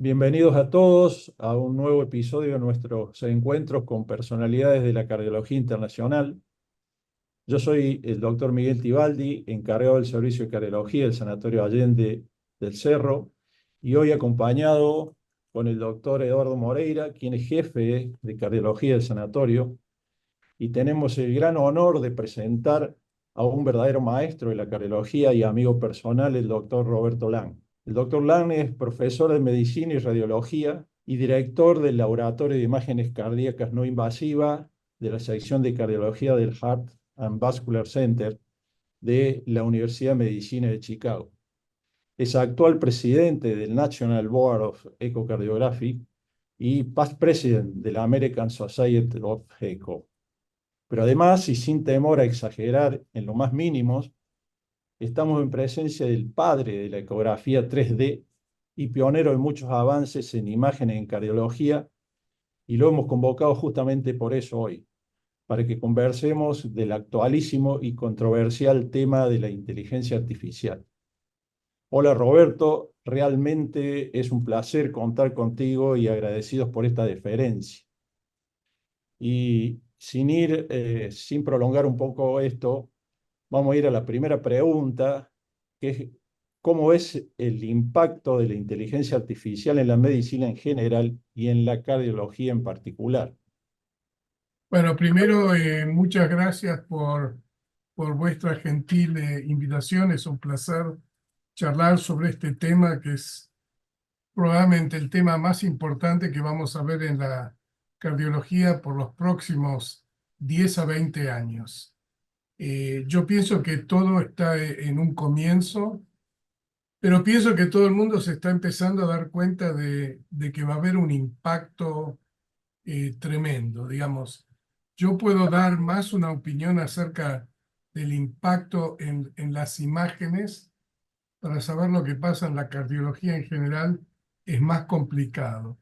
Bienvenidos a todos a un nuevo episodio de nuestros encuentros con personalidades de la cardiología internacional. Yo soy el doctor Miguel Tibaldi, encargado del servicio de cardiología del Sanatorio Allende del Cerro, y hoy acompañado con el doctor Eduardo Moreira, quien es jefe de cardiología del sanatorio, y tenemos el gran honor de presentar a un verdadero maestro de la cardiología y amigo personal, el doctor Roberto Lang. El doctor Lang es profesor de medicina y radiología y director del Laboratorio de Imágenes Cardíacas No Invasivas de la sección de cardiología del Heart and Vascular Center de la Universidad de Medicina de Chicago. Es actual presidente del National Board of Echocardiography y past president de la American Society of Echo. Pero además, y sin temor a exagerar en lo más mínimos, estamos en presencia del padre de la ecografía 3D y pionero de muchos avances en imágenes en cardiología, y lo hemos convocado justamente por eso hoy, para que conversemos del actualísimo y controversial tema de la inteligencia artificial. Hola Roberto, realmente es un placer contar contigo y agradecidos por esta deferencia. Y sin prolongar un poco esto, vamos a ir a la primera pregunta, que es ¿cómo es el impacto de la inteligencia artificial en la medicina en general y en la cardiología en particular? Bueno, primero, muchas gracias por vuestra gentil invitación. Es un placer charlar sobre este tema que es probablemente el tema más importante que vamos a ver en la cardiología por los próximos 10 a 20 años. Yo pienso que todo está en un comienzo, pero pienso que todo el mundo se está empezando a dar cuenta de que va a haber un impacto tremendo, digamos. Yo puedo dar más una opinión acerca del impacto en las imágenes. Para saber lo que pasa en la cardiología en general es más complicado.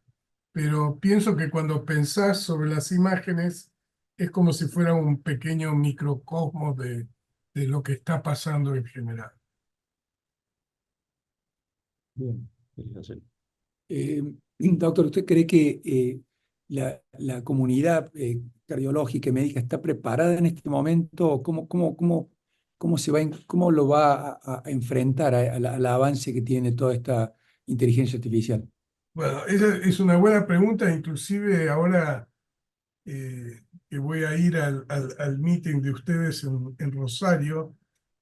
Pero pienso que cuando pensás sobre las imágenes es como si fuera un pequeño microcosmos de lo que está pasando en general. Bien, quería hacer. Eh, Doctor, ¿usted cree que la comunidad cardiológica y médica está preparada en este momento? ¿Cómo se va, cómo lo va a enfrentar al avance que tiene toda esta inteligencia artificial? Bueno, esa es una buena pregunta. Inclusive ahora que voy a ir al meeting de ustedes en Rosario,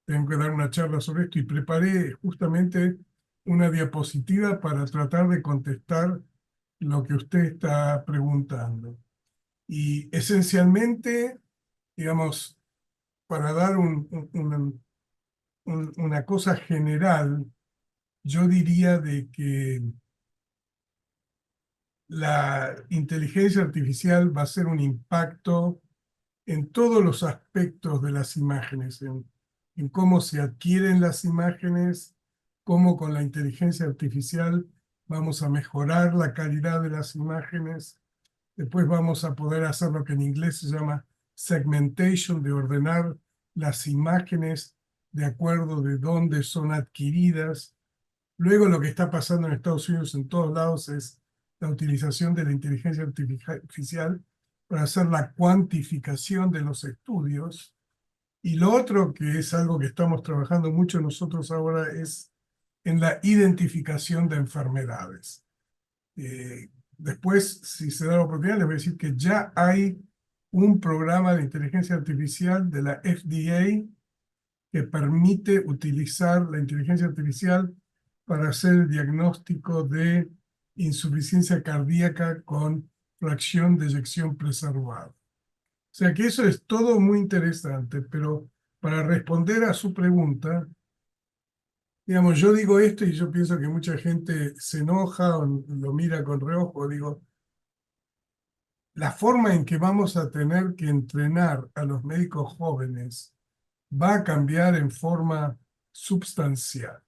tengo que dar una charla sobre esto y preparé justamente una diapositiva para tratar de contestar lo que usted está preguntando. Y esencialmente, digamos, para dar una cosa general, yo diría de que la inteligencia artificial va a ser un impacto en todos los aspectos de las imágenes, en cómo se adquieren las imágenes, cómo con la inteligencia artificial vamos a mejorar la calidad de las imágenes. Después vamos a poder hacer lo que en inglés se llama segmentation, de ordenar las imágenes de acuerdo de dónde son adquiridas. Luego lo que está pasando en Estados Unidos en todos lados es la utilización de la inteligencia artificial para hacer la cuantificación de los estudios. Y lo otro que es algo que estamos trabajando mucho nosotros ahora es en la identificación de enfermedades. Después, si se da la oportunidad, les voy a decir que ya hay un programa de inteligencia artificial de la FDA que permite utilizar la inteligencia artificial para hacer el diagnóstico de insuficiencia cardíaca con fracción de eyección preservada. O sea que eso es todo muy interesante, pero para responder a su pregunta, digamos, yo digo esto y yo pienso que mucha gente se enoja o lo mira con reojo. Digo, la forma en que vamos a tener que entrenar a los médicos jóvenes va a cambiar en forma substancial.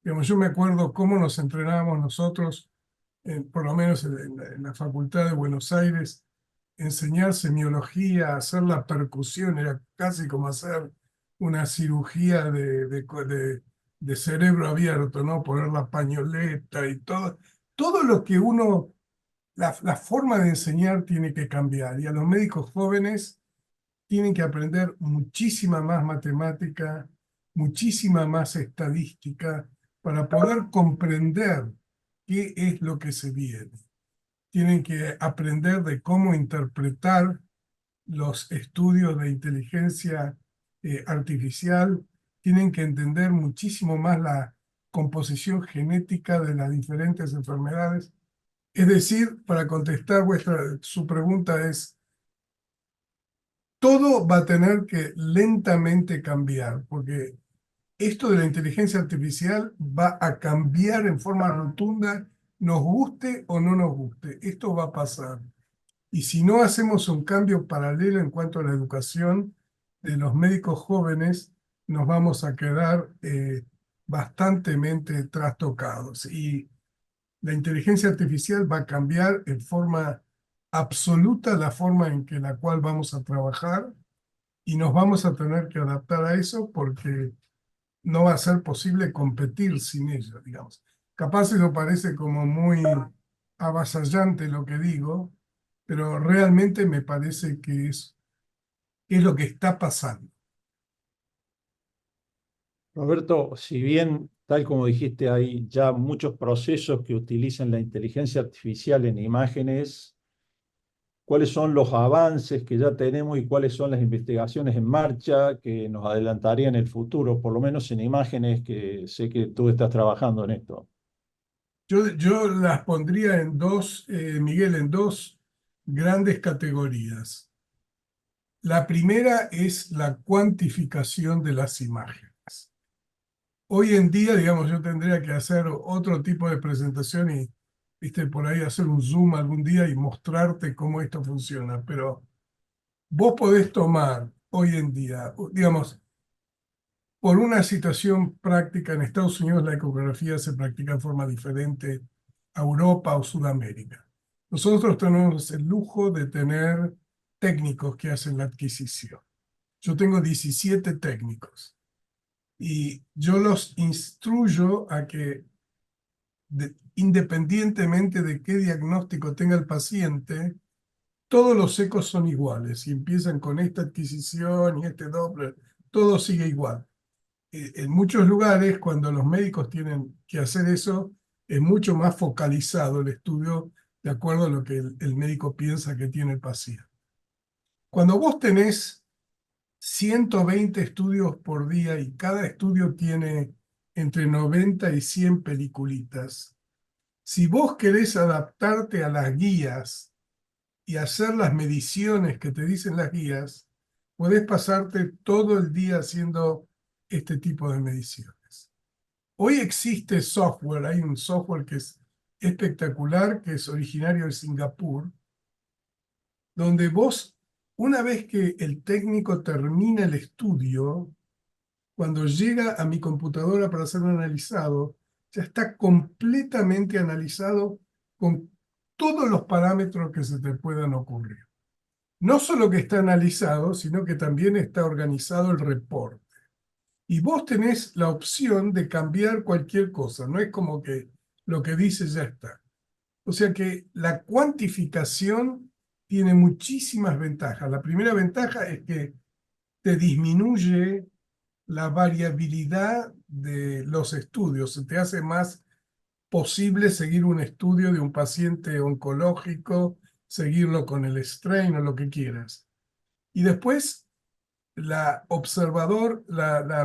Digamos, yo me acuerdo cómo nos entrenábamos nosotros, por lo menos en la Facultad de Buenos Aires, enseñar semiología, hacer la percusión, era casi como hacer una cirugía de cerebro abierto, ¿no? Poner la pañoleta y todo. todo lo que la forma de enseñar tiene que cambiar. Y a los médicos jóvenes tienen que aprender muchísima más matemática, muchísima más estadística para poder comprender qué es lo que se viene. Tienen que aprender de cómo interpretar los estudios de inteligencia artificial, tienen que entender muchísimo más la composición genética de las diferentes enfermedades. Es decir, para contestar su pregunta es, todo va a tener que lentamente cambiar, porque esto de la inteligencia artificial va a cambiar en forma rotunda, nos guste o no nos guste. Esto va a pasar. Y si no hacemos un cambio paralelo en cuanto a la educación de los médicos jóvenes, nos vamos a quedar bastantemente trastocados. Y la inteligencia artificial va a cambiar en forma absoluta la forma en que la cual vamos a trabajar y nos vamos a tener que adaptar a eso porque no va a ser posible competir sin ella, digamos. Capaz eso parece como muy avasallante lo que digo, pero realmente me parece que es lo que está pasando. Roberto, si bien, tal como dijiste, hay ya muchos procesos que utilizan la inteligencia artificial en imágenes, ¿cuáles son los avances que ya tenemos y cuáles son las investigaciones en marcha que nos adelantarían el futuro, por lo menos en imágenes, que sé que tú estás trabajando en esto? Yo las pondría en dos, Miguel, en dos grandes categorías. La primera es la cuantificación de las imágenes. Hoy en día, digamos, yo tendría que hacer otro tipo de presentación y, viste, por ahí hacer un zoom algún día y mostrarte cómo esto funciona. Pero vos podés tomar hoy en día, digamos, por una situación práctica en Estados Unidos, la ecografía se practica de forma diferente a Europa o Sudamérica. Nosotros tenemos el lujo de tener técnicos que hacen la adquisición. Yo tengo 17 técnicos y yo los instruyo a que, independientemente de qué diagnóstico tenga el paciente, todos los ecos son iguales. Si empiezan con esta adquisición y este Doppler, todo sigue igual. En muchos lugares, cuando los médicos tienen que hacer eso, es mucho más focalizado el estudio de acuerdo a lo que el médico piensa que tiene el paciente. Cuando vos tenés 120 estudios por día y cada estudio tiene entre 90 y 100 peliculitas, si vos querés adaptarte a las guías y hacer las mediciones que te dicen las guías, podés pasarte todo el día haciendo este tipo de mediciones. Hoy existe software, hay un software que es espectacular, que es originario de Singapur, donde vos, una vez que el técnico termina el estudio, cuando llega a mi computadora para ser analizado, ya está completamente analizado con todos los parámetros que se te puedan ocurrir. No solo que está analizado, sino que también está organizado el reporte. Y vos tenés la opción de cambiar cualquier cosa, no es como que lo que dice ya está. O sea que la cuantificación tiene muchísimas ventajas. La primera ventaja es que te disminuye la variabilidad de los estudios, se te hace más posible seguir un estudio de un paciente oncológico, seguirlo con el strain o lo que quieras. Y después, las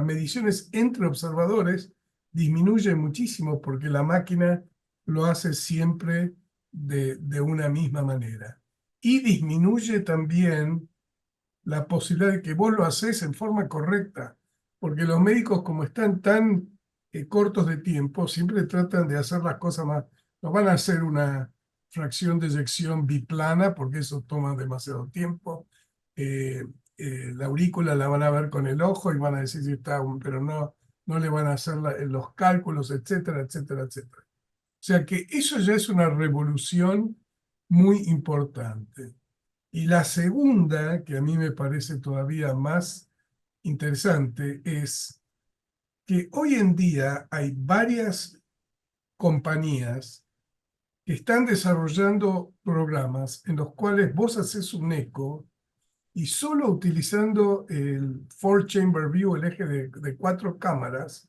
mediciones entre observadores disminuyen muchísimo porque la máquina lo hace siempre de una misma manera. Y disminuye también la posibilidad de que vos lo haces en forma correcta, porque los médicos, como están tan cortos de tiempo, siempre tratan de hacer las cosas más. No van a hacer una fracción de eyección biplana, porque eso toma demasiado tiempo. La aurícula la van a ver con el ojo y van a decir si está, pero no le van a hacer los cálculos, etcétera, etcétera, etcétera. O sea que eso ya es una revolución muy importante. Y la segunda, que a mí me parece todavía más interesante, es que hoy en día hay varias compañías están desarrollando programas en los cuales vos haces un eco y solo utilizando el four-chamber view, el eje de 4 cámaras,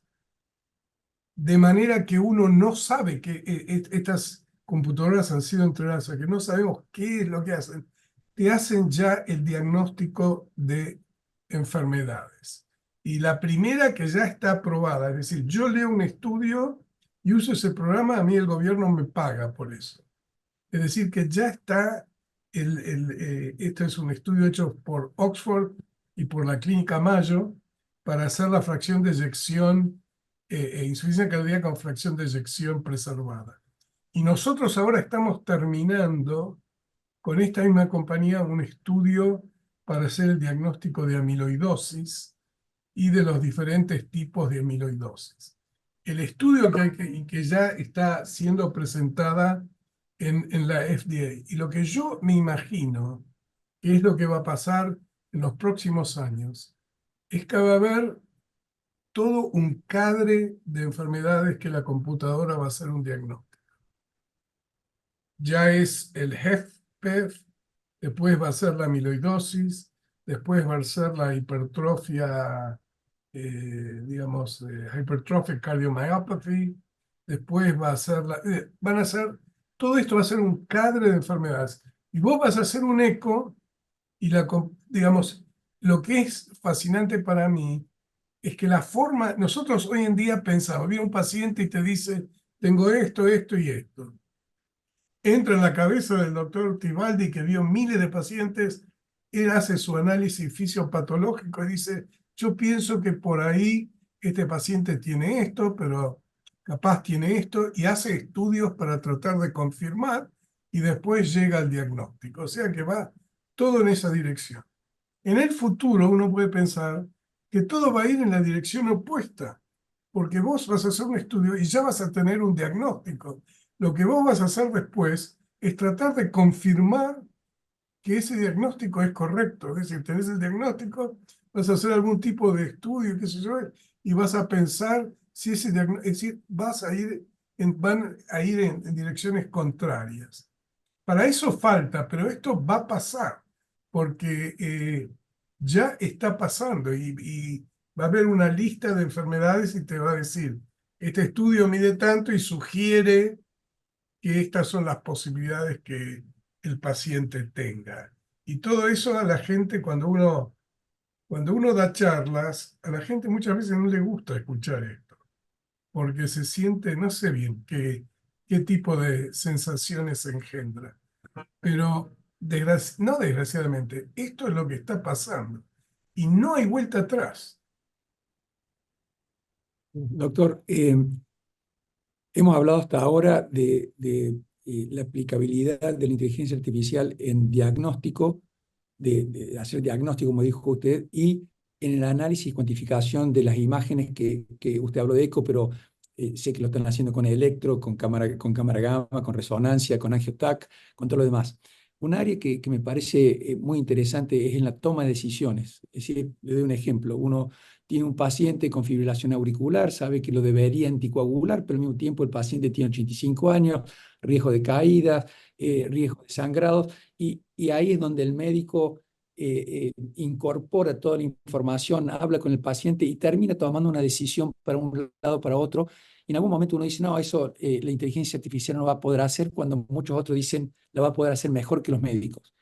de manera que uno no sabe que estas computadoras han sido entrenadas, o sea, que no sabemos qué es lo que hacen, te hacen ya el diagnóstico de enfermedades. Y la primera que ya está aprobada, es decir, yo leo un estudio y uso ese programa, a mí el gobierno me paga por eso. Es decir, que ya está, esto es un estudio hecho por Oxford y por la Clínica Mayo para hacer la fracción de eyección, insuficiencia cardíaca con fracción de eyección preservada. Y nosotros ahora estamos terminando con esta misma compañía un estudio para hacer el diagnóstico de amiloidosis y de los diferentes tipos de amiloidosis. El estudio que ya está siendo presentada en la FDA. Y lo que yo me imagino que es lo que va a pasar en los próximos años es que va a haber todo un cadre de enfermedades que la computadora va a hacer un diagnóstico. Ya es el HFpEF, después va a ser la amiloidosis, después va a ser la hipertrofia, digamos, hypertrophic cardiomyopathy, después va a ser van a ser, todo esto va a ser un cadre de enfermedades. Y vos vas a hacer un eco y digamos, lo que es fascinante para mí es que la forma, nosotros hoy en día pensamos, viene un paciente y te dice, tengo esto, esto y esto. Entra en la cabeza del doctor Tibaldi, que vio miles de pacientes, él hace su análisis fisiopatológico y dice, yo pienso que por ahí este paciente tiene esto, pero capaz tiene esto, y hace estudios para tratar de confirmar y después llega al diagnóstico. O sea que va todo en esa dirección. En el futuro uno puede pensar que todo va a ir en la dirección opuesta, porque vos vas a hacer un estudio y ya vas a tener un diagnóstico. Lo que vos vas a hacer después es tratar de confirmar que ese diagnóstico es correcto. Es decir, tenés el diagnóstico, vas a hacer algún tipo de estudio, qué sé yo, y vas a pensar si ese diagnóstico, es decir, van a ir en direcciones contrarias. Para eso falta, pero esto va a pasar, porque ya está pasando y va a haber una lista de enfermedades y te va a decir, este estudio mide tanto y sugiere que estas son las posibilidades que el paciente tenga. Y todo eso a la gente, cuando uno da charlas, a la gente muchas veces no le gusta escuchar esto, porque se siente, no sé bien qué tipo de sensaciones engendra. Pero no desgraciadamente, esto es lo que está pasando y no hay vuelta atrás. Doctor, hemos hablado hasta ahora de la aplicabilidad de la inteligencia artificial en diagnóstico, de hacer diagnóstico, como dijo usted, y en el análisis y cuantificación de las imágenes que usted habló de eco, pero sé que lo están haciendo con electro, con cámara gamma, con resonancia, con angiotac, con todo lo demás. Un área que me parece muy interesante es en la toma de decisiones. Es decir, le doy un ejemplo. Uno tiene un paciente con fibrilación auricular, sabe que lo debería anticoagular, pero al mismo tiempo el paciente tiene 85 años, riesgo de caídas, riesgo de sangrados, y ahí es donde el médico incorpora toda la información, habla con el paciente y termina tomando una decisión para un lado, para otro. Y en algún momento uno dice, no, eso la inteligencia artificial no lo va a poder hacer, cuando muchos otros dicen, la va a poder hacer mejor que los médicos.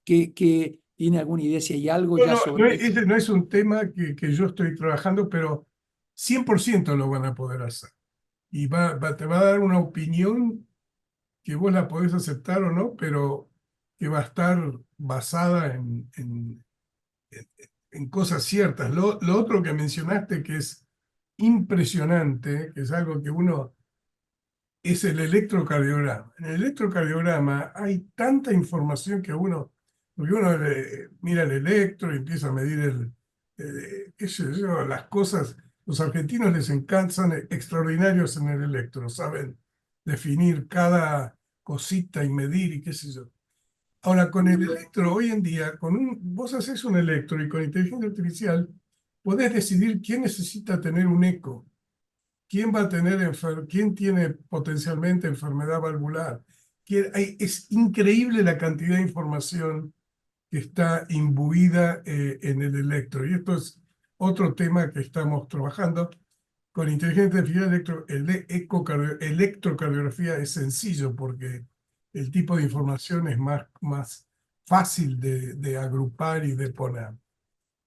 ¿Qué tiene alguna idea si hay algo No, ya no, sobre eso? ese no es un tema que yo estoy trabajando, pero 100% lo van a poder hacer. Y te va a dar una opinión que vos la podés aceptar o no, pero que va a estar basada en cosas ciertas. Lo otro que mencionaste que es impresionante, que es algo que es el electrocardiograma. En el electrocardiograma hay tanta información que porque uno mira el electro y empieza a medir qué sé yo, las cosas. Los argentinos les encantan, son extraordinarios en el electro, saben definir cada cosita y medir y qué sé yo. Ahora, con el electro, hoy en día, vos haces un electro y con inteligencia artificial podés decidir quién necesita tener un eco, quién va a tener quién tiene potencialmente enfermedad valvular, es increíble la cantidad de información que está imbuida en el electro. Y esto es otro tema que estamos trabajando. Con inteligencia artificial electrocardiografía es sencillo porque el tipo de información es más fácil de agrupar y de poner.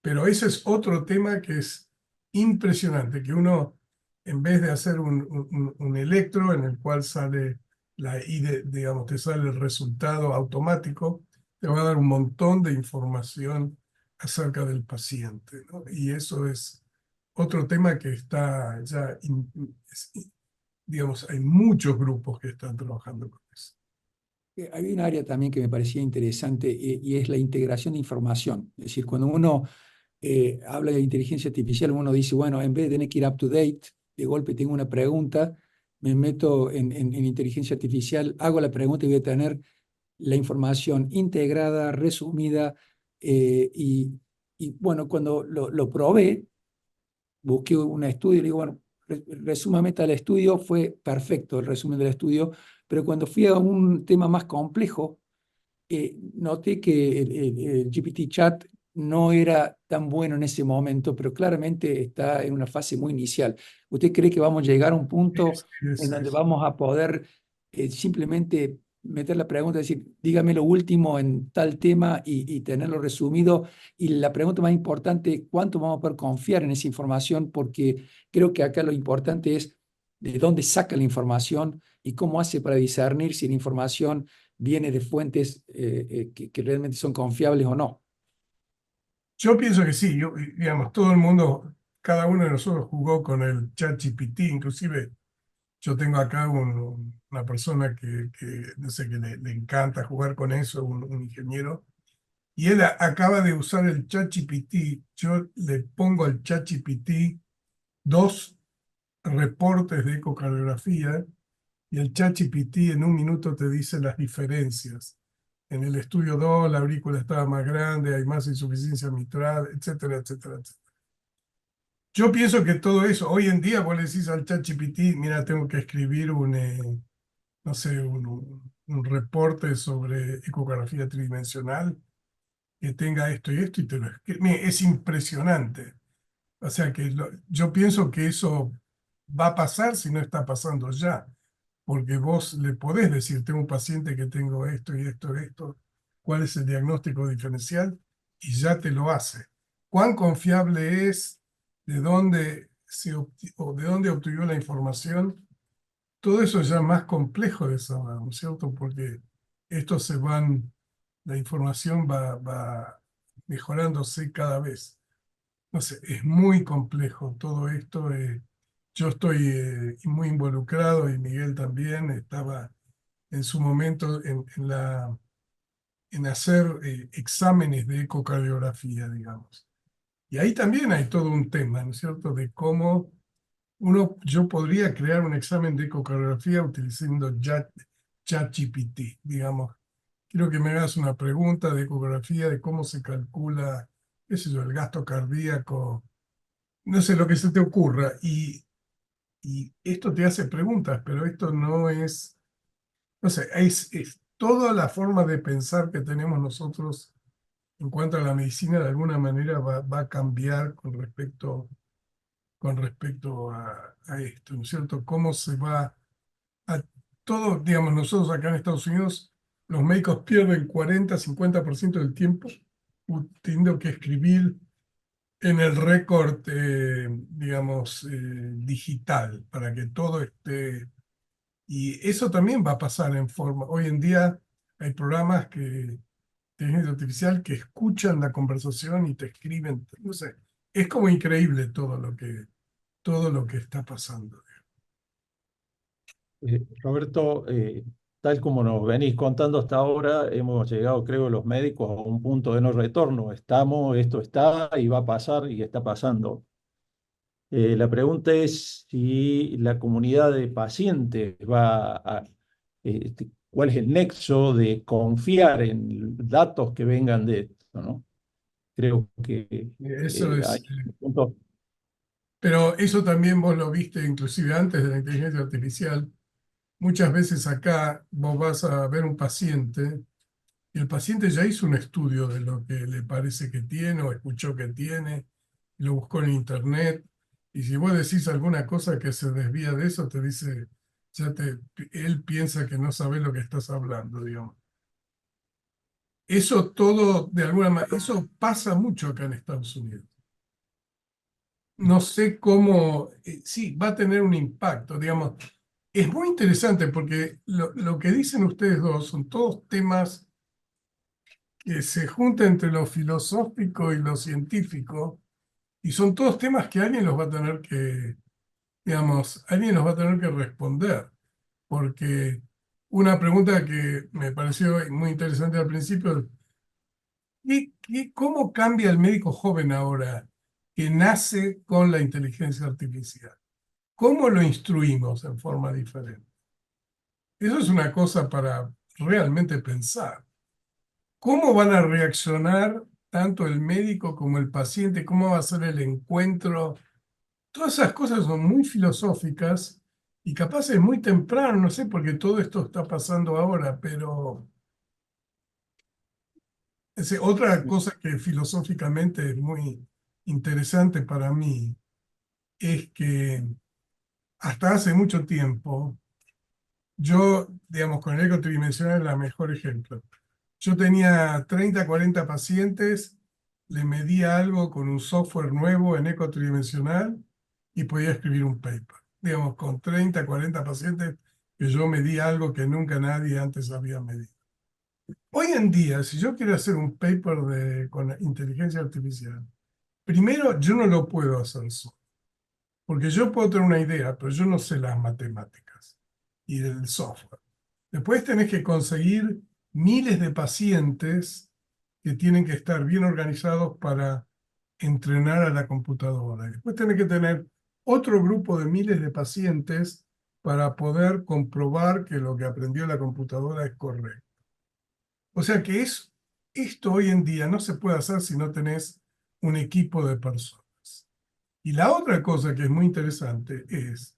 Pero ese es otro tema que es impresionante, que uno, en vez de hacer un electro en el cual sale digamos, te sale el resultado automático, te va a dar un montón de información acerca del paciente, ¿no? Y eso es otro tema que está ya, digamos, hay muchos grupos que están trabajando con eso. Hay un área también que me parecía interesante y es la integración de información. Es decir, cuando uno habla de inteligencia artificial, uno dice, bueno, en vez de tener que ir up to date, de golpe tengo una pregunta, me meto en inteligencia artificial, hago la pregunta y voy a tener la información integrada, resumida, y bueno, cuando lo probé, busqué un estudio y digo, bueno, resúmame tal estudio, fue perfecto el resumen del estudio, pero cuando fui a un tema más complejo, noté que el GPT Chat no era tan bueno en ese momento, pero claramente está en una fase muy inicial. ¿Usted cree que vamos a llegar a un punto en donde vamos a poder simplemente meter la pregunta, decir, dígame lo último en tal tema y tenerlo resumido? Y la pregunta más importante, ¿cuánto vamos a poder confiar en esa información? Porque creo que acá lo importante es de dónde saca la información y cómo hace para discernir si la información viene de fuentes que realmente son confiables o no. Yo pienso que sí, digamos, todo el mundo, cada uno de nosotros jugó con el ChatGPT, inclusive yo tengo acá una persona que no sé, que le encanta jugar con eso, un ingeniero, y él acaba de usar el ChatGPT. Yo le pongo al ChatGPT dos reportes de ecocardiografía y el ChatGPT en un minuto te dice las diferencias. En el estudio 2 la aurícula estaba más grande, hay más insuficiencia mitral, etcétera, etcétera, etcétera. Yo pienso que todo eso, hoy en día vos le decís al ChatGPT, mira, tengo que escribir no sé, un reporte sobre ecografía tridimensional que tenga esto y esto, y te lo escribe. Es impresionante. O sea que yo pienso que eso va a pasar si no está pasando ya, porque vos le podés decir, tengo un paciente que tengo esto y esto y esto, cuál es el diagnóstico diferencial, y ya te lo hace. ¿Cuán confiable es? ¿De dónde o de dónde obtuvo la información? Todo eso es ya más complejo de saber, ¿no es cierto? Porque estos la información va mejorándose cada vez. No sé, es muy complejo todo esto. Yo estoy muy involucrado y Miguel también estaba en su momento en hacer exámenes de ecocardiografía, digamos. Y ahí también hay todo un tema, ¿no es cierto?, de cómo yo podría crear un examen de ecocardiografía utilizando ChatGPT, digamos. Quiero que me hagas una pregunta de ecografía, de cómo se calcula, qué sé yo, el gasto cardíaco, no sé lo que se te ocurra. Y esto te hace preguntas, pero esto no es, no sé, es toda la forma de pensar que tenemos nosotros en cuanto a la medicina, de alguna manera va a cambiar con respecto a esto, ¿no es cierto? ¿Cómo se va a todo, digamos, nosotros acá en Estados Unidos, los médicos pierden 40-50% del tiempo teniendo que escribir en el récord, digamos, digital, para que todo esté. Y eso también va a pasar en forma. Hoy en día hay programas de inteligencia artificial que escuchan la conversación y te escriben. No sé, es como increíble todo lo que está pasando. Roberto, tal como nos venís contando hasta ahora, hemos llegado, creo, los médicos a un punto de no retorno. Esto está y va a pasar y está pasando. La pregunta es si la comunidad de pacientes ¿cuál es el nexo de confiar en datos que vengan de esto, ¿no? Creo que Eso hay es. un punto. Pero eso también vos lo viste inclusive antes de la inteligencia artificial. muchas veces acá vos vas a ver un paciente y el paciente ya hizo un estudio de lo que le parece que tiene o escuchó que tiene, lo buscó en internet, y si vos decís alguna cosa que se desvía de eso, te dice, él piensa que no sabes lo que estás hablando, digamos. Eso todo, de alguna manera, eso pasa mucho acá en Estados Unidos. No sé cómo, sí, va a tener un impacto, digamos. Es muy interesante porque lo que dicen ustedes dos son todos temas que se juntan entre lo filosófico y lo científico, y son todos temas que alguien los va a tener que, digamos, alguien los va a tener que responder, porque una pregunta que me pareció muy interesante al principio es, ¿cómo cambia el médico joven ahora que nace con la inteligencia artificial? ¿Cómo lo instruimos en forma diferente? Eso es una cosa para realmente pensar. ¿Cómo van a reaccionar tanto el médico como el paciente? ¿Cómo va a ser el encuentro? Todas esas cosas son muy filosóficas y capaz es muy temprano, no sé, porque todo esto está pasando ahora, pero otra cosa que filosóficamente es muy interesante para mí es que hasta hace mucho tiempo, yo, digamos, con el eco tridimensional era el mejor ejemplo. Yo tenía 30, 40 pacientes, le medía algo con un software nuevo en eco tridimensional y podía escribir un paper. Digamos, con 30, 40 pacientes, que yo medía algo que nunca nadie antes había medido. Hoy en día, si yo quiero hacer un paper con inteligencia artificial, primero yo no lo puedo hacer solo, porque yo puedo tener una idea, pero yo no sé las matemáticas y el software. Después tenés que conseguir miles de pacientes que tienen que estar bien organizados para entrenar a la computadora. Y después tenés que tener otro grupo de miles de pacientes para poder comprobar que lo que aprendió la computadora es correcto. O sea que esto hoy en día no se puede hacer si no tenés un equipo de personas. Y la otra cosa que es muy interesante es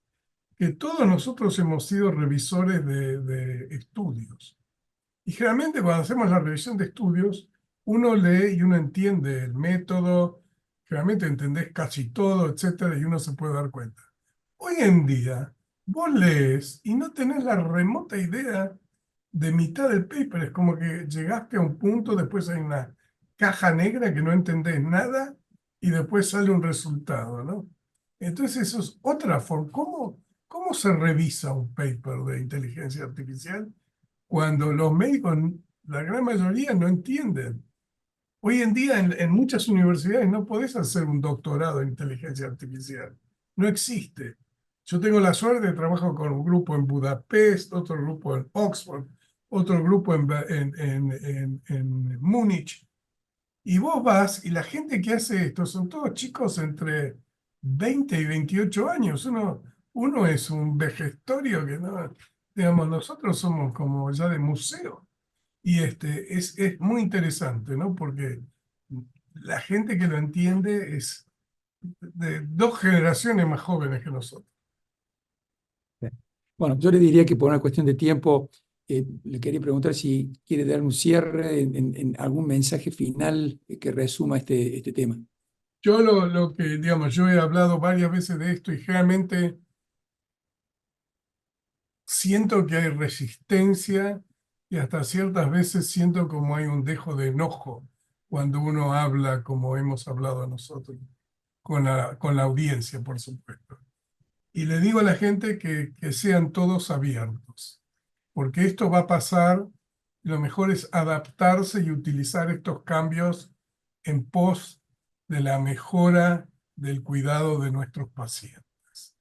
que todos nosotros hemos sido revisores de estudios. Y generalmente cuando hacemos la revisión de estudios, uno lee y uno entiende el método, generalmente entendés casi todo, etcétera, y uno se puede dar cuenta. Hoy en día, vos lees y no tenés la remota idea de mitad del paper. Es como que llegaste a un punto, después hay una caja negra que no entendés nada y después sale un resultado, ¿no? Entonces eso es otra forma. ¿Cómo se revisa un paper de inteligencia artificial cuando los médicos, la gran mayoría, no entienden? Hoy en día en muchas universidades no podés hacer un doctorado en inteligencia artificial. No existe. Yo tengo la suerte de trabajar con un grupo en Budapest, otro grupo en Oxford, otro grupo en Múnich. Y vos vas y la gente que hace esto son todos chicos entre 20 y 28 años. Uno es un vejestorio que no, digamos, nosotros somos como ya de museo. Y es muy interesante, ¿no? Porque la gente que lo entiende es de 2 generaciones más jóvenes que nosotros. Bueno, yo le diría que por una cuestión de tiempo, le quería preguntar si quiere dar un cierre en algún mensaje final que resuma este tema. Yo lo que, digamos, yo he hablado varias veces de esto y realmente siento que hay resistencia y hasta ciertas veces siento como hay un dejo de enojo cuando uno habla como hemos hablado nosotros, con la audiencia, por supuesto. Y le digo a la gente que sean todos abiertos, porque esto va a pasar, lo mejor es adaptarse y utilizar estos cambios en pos de la mejora del cuidado de nuestros pacientes.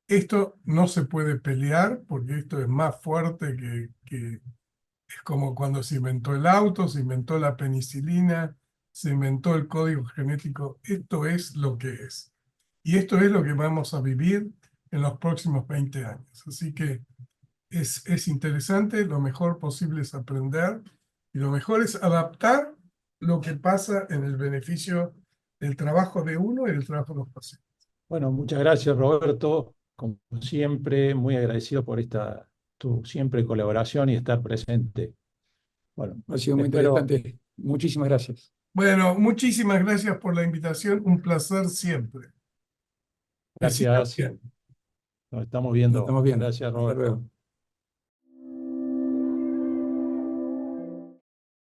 Esto no se puede pelear porque esto es más fuerte que es como cuando se inventó el auto, se inventó la penicilina, se inventó el código genético. Esto es lo que es. Y esto es lo que vamos a vivir en los próximos 20 años. Así que es interesante, lo mejor posible es aprender y lo mejor es adaptar lo que pasa en el beneficio del trabajo de uno y del trabajo de los pacientes. Bueno, muchas gracias, Roberto. Como siempre, muy agradecido por esta tu siempre colaboración y estar presente. Bueno, Ha sido muy espero, interesante. Muchísimas gracias. Bueno, muchísimas gracias por la invitación. Un placer siempre. Que sigan gracias, bien. nos estamos Nos viendo. estamos viendo. Gracias, Hasta Roberto. luego.